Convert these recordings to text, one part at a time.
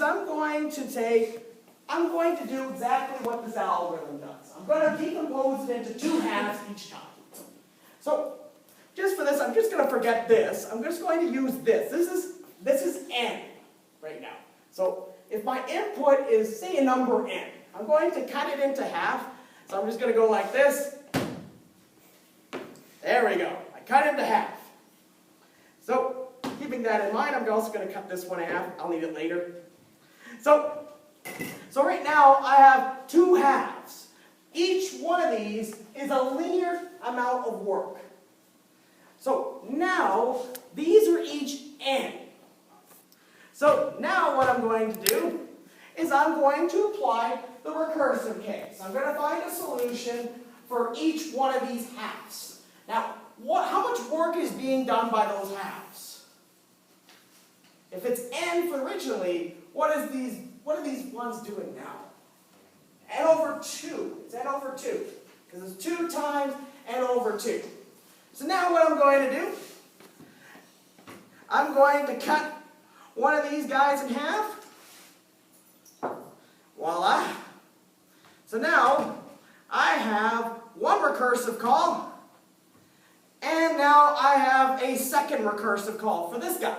I'm going to do exactly what this algorithm does. I'm going to decompose it into two halves each time. So, just for this, I'm just going to forget this. I'm just going to use this. This is n right now. So, if my input is, say, a number n, I'm going to cut it into half. So I'm just going to go like this. There we go. I cut it into half. So, keeping that in mind, I'm also going to cut this one in half. I'll need it later. So right now, I have two halves. Each one of these is a linear amount of work. So now, these are each n. So now what I'm going to do is I'm going to apply the recursive case. I'm going to find a solution for each one of these halves. Now, how much work is being done by those halves? If it's n for originally, what are these ones doing now? N over 2. It's n over 2. Because it's 2 times n over 2. So now what I'm going to do, I'm going to cut one of these guys in half. Voila. So now I have one recursive call, and now I have a second recursive call for this guy.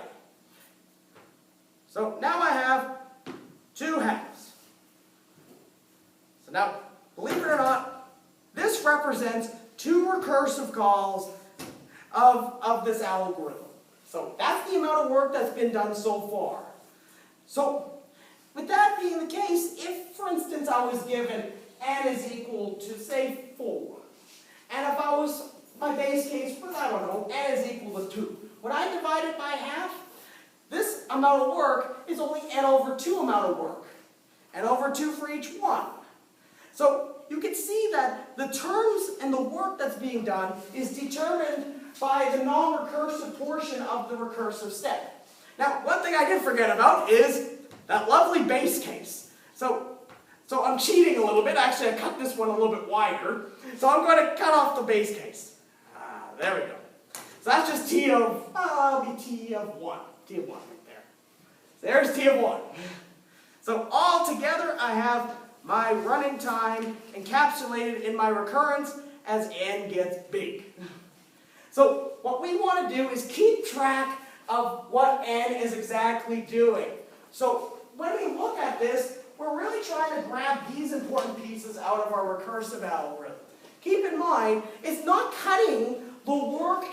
So now I have two halves. So now, believe it or not, this represents two recursive calls of this algorithm. So that's the amount of work that's been done so far. So with that being the case, if, for instance, I was given n is equal to, say, 4, and if I was, my base case was, I don't know, n is equal to 2, when I divide it by half, this amount of work is only n over 2 amount of work. N over 2 for each one. So you can see that the terms and the work that's being done is determined by the non-recursive portion of the recursive step. Now, one thing I did forget about is that lovely base case. So I'm cheating a little bit. Actually, I cut this one a little bit wider. So I'm going to cut off the base case. There we go. So that's just t of, it'll be t of 1. T of 1 right there. So there's t of 1. So all together, I have my running time encapsulated in my recurrence as n gets big. So what we want to do is keep track of what n is exactly doing. So when we look at this, we're really trying to grab these important pieces out of our recursive algorithm. Keep in mind, it's not cutting the work